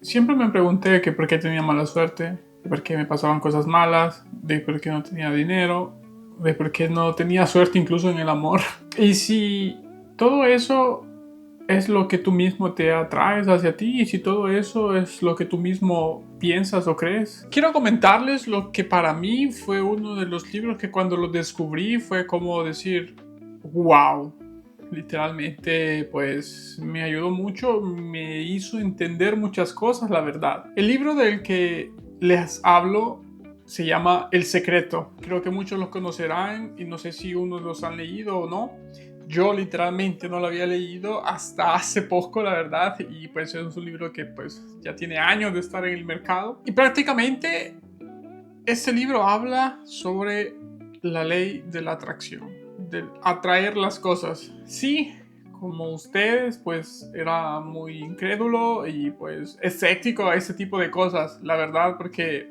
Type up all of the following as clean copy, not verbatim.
Siempre me pregunté que por qué tenía mala suerte, de por qué me pasaban cosas malas, de por qué no tenía dinero, de por qué no tenía suerte incluso en el amor. Y si todo eso es lo que tú mismo te atraes hacia ti y si todo eso es lo que tú mismo piensas o crees. Quiero comentarles lo que para mí fue uno de los libros que cuando lo descubrí fue como decir, wow. Literalmente, pues me ayudó mucho, me hizo entender muchas cosas, la verdad. El libro del que les hablo se llama El Secreto. Creo que muchos lo conocerán y no sé si unos los han leído o no. Yo literalmente no lo había leído hasta hace poco, la verdad, y pues es un libro que pues ya tiene años de estar en el mercado. Y prácticamente este libro habla sobre la ley de la atracción, de atraer las cosas. Sí, como ustedes, pues era muy incrédulo y pues escéptico a ese tipo de cosas, la verdad, porque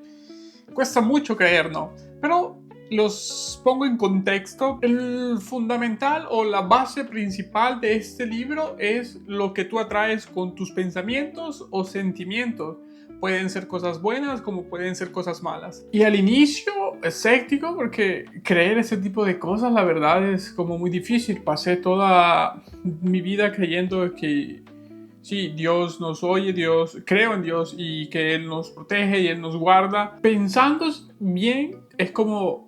cuesta mucho creer, ¿no? Pero los pongo en contexto. El fundamental o la base principal de este libro es lo que tú atraes con tus pensamientos o sentimientos. Pueden ser cosas buenas como pueden ser cosas malas. Y al inicio, escéptico, porque creer ese tipo de cosas, la verdad, es como muy difícil. Pasé toda mi vida creyendo que sí, Dios nos oye, Dios, creo en Dios y que Él nos protege y Él nos guarda. Pensando bien, es como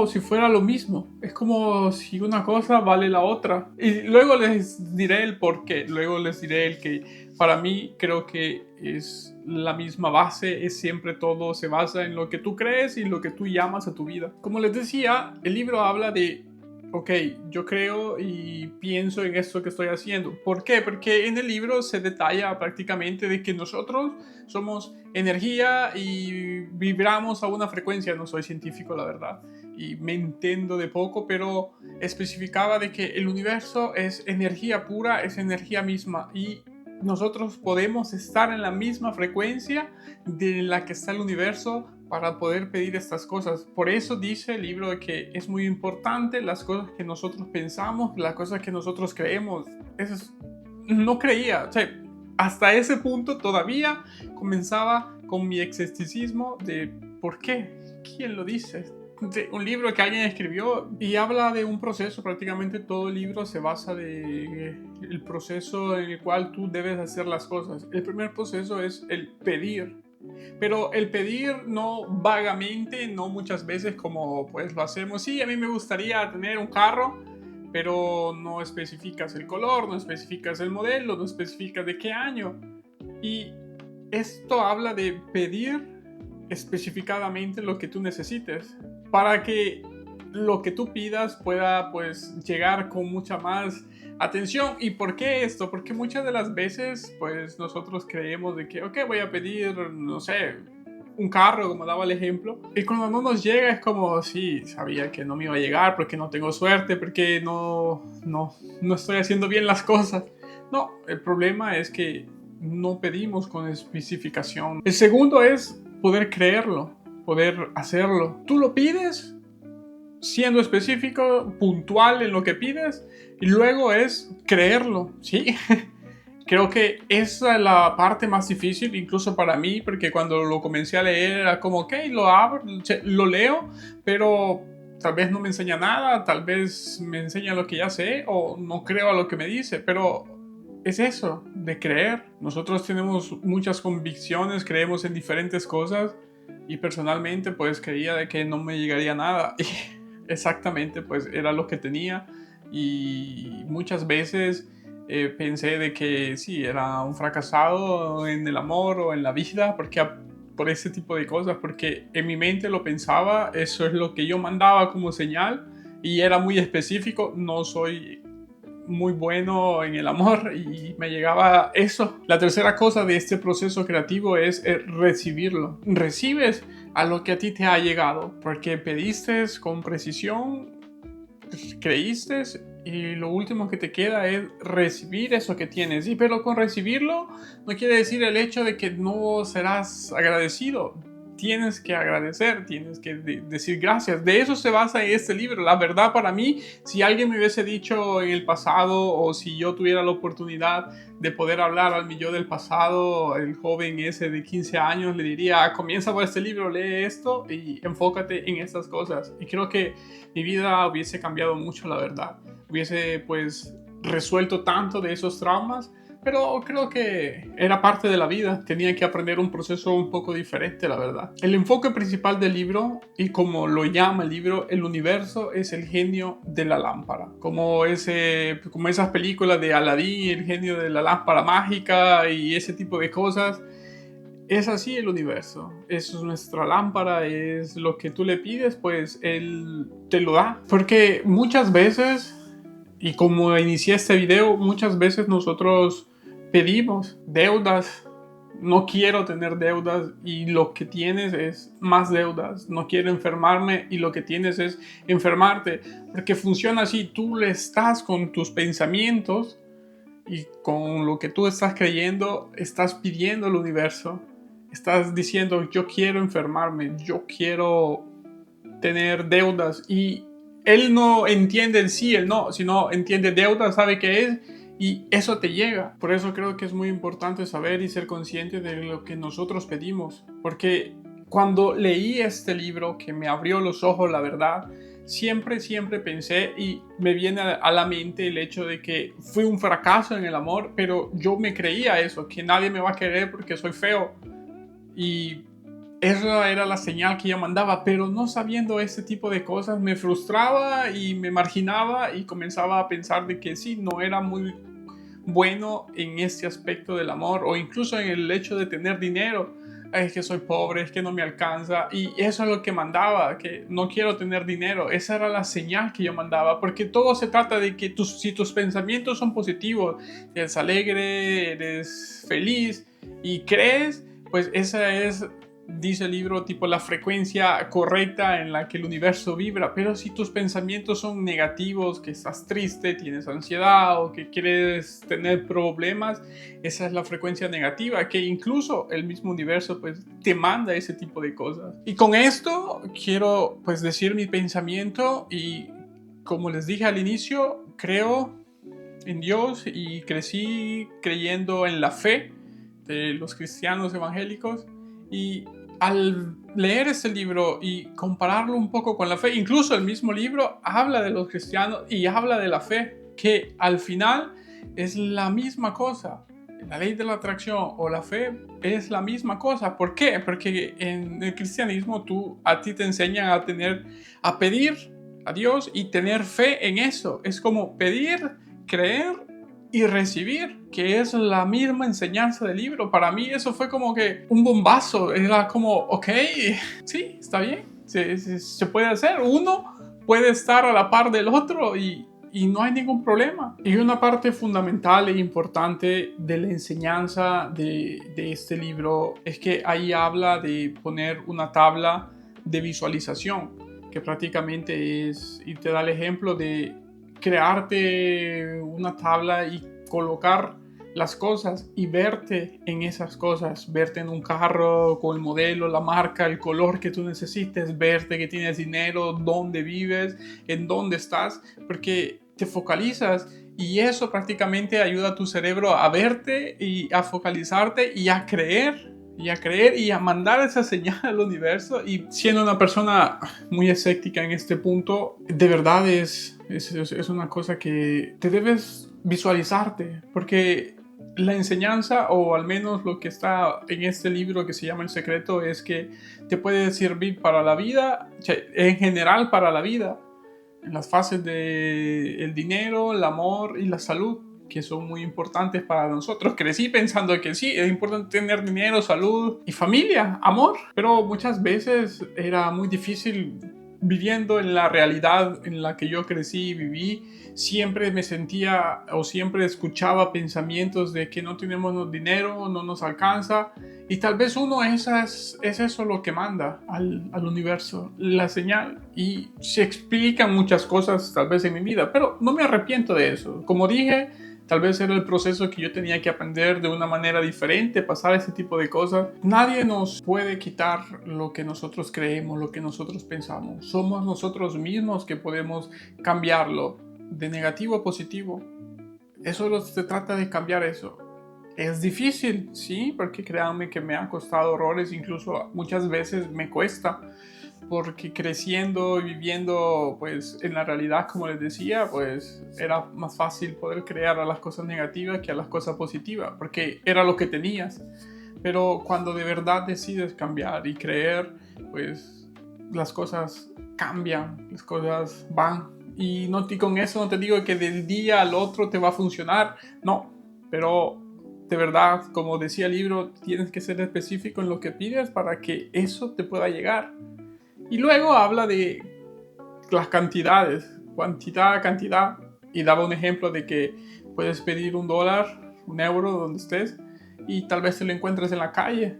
si fuera lo mismo. Es como si una cosa vale la otra. Y luego les diré el por qué. Luego les diré el que para mí creo que es la misma base. Es siempre todo se basa en lo que tú crees y lo que tú llamas a tu vida. Como les decía, el libro habla de ok, yo creo y pienso en esto que estoy haciendo. ¿Por qué? Porque en el libro se detalla prácticamente de que nosotros somos energía y vibramos a una frecuencia. No soy científico, la verdad, y me entiendo de poco, pero especificaba de que el universo es energía pura, es energía misma y nosotros podemos estar en la misma frecuencia de la que está el universo para poder pedir estas cosas. Por eso dice el libro que es muy importante las cosas que nosotros pensamos, las cosas que nosotros creemos. Eso es, no creía, o sea, hasta ese punto todavía comenzaba con mi escepticismo de ¿por qué? ¿Quién lo dice? De un libro que alguien escribió y habla de un proceso, prácticamente todo el libro se basa de el proceso en el cual tú debes hacer las cosas. El primer proceso es el pedir, pero el pedir no vagamente, no muchas veces como pues lo hacemos. Sí, a mí me gustaría tener un carro, pero no especificas el color, no especificas el modelo, no especificas de qué año. Y esto habla de pedir especificadamente lo que tú necesites para que lo que tú pidas pueda pues llegar con mucha más atención. ¿Y por qué esto? Porque muchas de las veces pues nosotros creemos de que ok, voy a pedir, no sé, un carro, como daba el ejemplo, y cuando no nos llega es como, sí, sabía que no me iba a llegar porque no tengo suerte, porque no estoy haciendo bien las cosas. No, el problema es que no pedimos con especificación. El segundo es poder creerlo, poder hacerlo. Tú lo pides siendo específico, puntual en lo que pides, y luego es creerlo, ¿sí? Creo que esa es la parte más difícil, incluso para mí, porque cuando lo comencé a leer era como, ok, lo abro, lo leo, pero tal vez no me enseña nada, tal vez me enseña lo que ya sé, o no creo a lo que me dice, pero es eso, de creer. Nosotros tenemos muchas convicciones, creemos en diferentes cosas, y personalmente pues creía de que no me llegaría nada, y exactamente pues era lo que tenía, y muchas veces pensé de que sí, era un fracasado en el amor o en la vida, porque por ese tipo de cosas, porque en mi mente lo pensaba, eso es lo que yo mandaba como señal y era muy específico, no soy muy bueno en el amor y me llegaba eso. La tercera cosa de este proceso creativo es recibirlo. Recibes a lo que a ti te ha llegado, porque pediste con precisión, creíste y lo último que te queda es recibir eso que tienes. Sí, pero con recibirlo no quiere decir el hecho de que no serás agradecido. tienes que agradecer, tienes que decir gracias. De eso se basa este libro. La verdad, para mí, si alguien me hubiese dicho en el pasado, o si yo tuviera la oportunidad de poder hablar al mi yo del pasado, el joven ese de 15 años, le diría: comienza por este libro, lee esto y enfócate en estas cosas. Y creo que mi vida hubiese cambiado mucho, la verdad. Hubiese pues resuelto tanto de esos traumas, pero creo que era parte de la vida. Tenía que aprender un proceso un poco diferente, la verdad. El enfoque principal del libro, y como lo llama el libro, el universo es el genio de la lámpara. Como esas películas de Aladín, el genio de la lámpara mágica y ese tipo de cosas. Es así el universo. Es nuestra lámpara, es lo que tú le pides, pues él te lo da. Porque muchas veces, y como inicié este video, muchas veces nosotros pedimos deudas. No quiero tener deudas, y lo que tienes es más deudas. No quiero enfermarme, y lo que tienes es enfermarte. Porque funciona así. Tú le estás con tus pensamientos y con lo que tú estás creyendo, estás pidiendo al universo. Estás diciendo: yo quiero enfermarme, yo quiero tener deudas. Y él no entiende el sí, el no, sino entiende deuda, sabe qué es, y eso te llega. Por eso creo que es muy importante saber y ser consciente de lo que nosotros pedimos. Porque cuando leí este libro, que me abrió los ojos, la verdad, siempre pensé, y me viene a la mente el hecho de que fui un fracaso en el amor, pero yo me creía eso, que nadie me va a querer porque soy feo. Y esa era la señal que yo mandaba, pero no sabiendo ese tipo de cosas me frustraba y me marginaba, y comenzaba a pensar de que sí, no era muy bueno en este aspecto del amor, o incluso en el hecho de tener dinero. Es que soy pobre, es que no me alcanza, y eso es lo que mandaba, que no quiero tener dinero. Esa era la señal que yo mandaba, porque todo se trata de que si tus pensamientos son positivos, eres alegre, eres feliz y crees, pues esa es, dice el libro, tipo la frecuencia correcta en la que el universo vibra. Pero si tus pensamientos son negativos, que estás triste, tienes ansiedad o que quieres tener problemas, esa es la frecuencia negativa, que incluso el mismo universo pues te manda ese tipo de cosas. Y con esto quiero pues decir mi pensamiento, y como les dije al inicio, creo en Dios y crecí creyendo en la fe de los cristianos evangélicos. Y al leer este libro y compararlo un poco con la fe, incluso el mismo libro habla de los cristianos y habla de la fe, que al final es la misma cosa. La ley de la atracción o la fe es la misma cosa. ¿Por qué? Porque en el cristianismo a ti te enseñan a pedir a Dios y tener fe en eso. Es como pedir, creer y recibir, que es la misma enseñanza del libro. Para mí eso fue como que un bombazo. Era como, ok, sí, está bien, se puede hacer. Uno puede estar a la par del otro y no hay ningún problema. Y una parte fundamental e importante de la enseñanza de este libro es que ahí habla de poner una tabla de visualización, que prácticamente es, y te da el ejemplo de crearte una tabla y colocar las cosas y verte en esas cosas, verte en un carro con el modelo, la marca, el color que tú necesites, verte que tienes dinero, dónde vives, en dónde estás, porque te focalizas, y eso prácticamente ayuda a tu cerebro a verte y a focalizarte y a creer y a mandar esa señal al universo. Y siendo una persona muy escéptica en este punto, de verdad es una cosa que te debes visualizarte, porque la enseñanza, o al menos lo que está en este libro que se llama El Secreto, es que te puede servir para la vida, en general para la vida, en las fases de el dinero, el amor y la salud, que son muy importantes para nosotros. Crecí pensando que sí, es importante tener dinero, salud y familia, amor, pero muchas veces era muy difícil viviendo en la realidad en la que yo crecí y viví. Siempre me sentía o siempre escuchaba pensamientos de que no tenemos dinero, no nos alcanza, y tal vez es eso lo que manda al universo, la señal. Y se explican muchas cosas tal vez en mi vida, pero no me arrepiento de eso. Como dije, Tal vez era el proceso que yo tenía que aprender de una manera diferente, pasar ese tipo de cosas. Nadie nos puede quitar lo que nosotros creemos, lo que nosotros pensamos. Somos nosotros mismos que podemos cambiarlo de negativo a positivo. Eso se trata de cambiar eso. Es difícil, sí, porque créanme que me ha costado horrores, incluso muchas veces me cuesta, porque creciendo y viviendo pues en la realidad, como les decía, pues era más fácil poder crear a las cosas negativas que a las cosas positivas, porque era lo que tenías. Pero cuando de verdad decides cambiar y creer, pues las cosas cambian, las cosas van. Y con eso no te digo que del día al otro te va a funcionar, no, pero de verdad, como decía el libro, tienes que ser específico en lo que pides para que eso te pueda llegar. Y luego habla de las cantidades, cantidad, y daba un ejemplo de que puedes pedir $1, €1 donde estés, y tal vez te lo encuentres en la calle,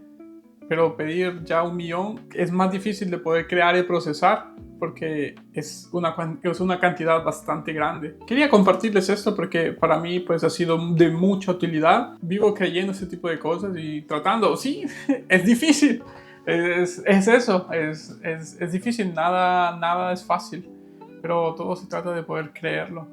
pero pedir ya 1.000.000 es más difícil de poder crear y procesar porque es una cantidad bastante grande. Quería compartirles esto porque para mí pues ha sido de mucha utilidad. Vivo creyendo ese tipo de cosas y tratando, sí, es difícil, es eso, es difícil, nada es fácil, pero todo se trata de poder creerlo.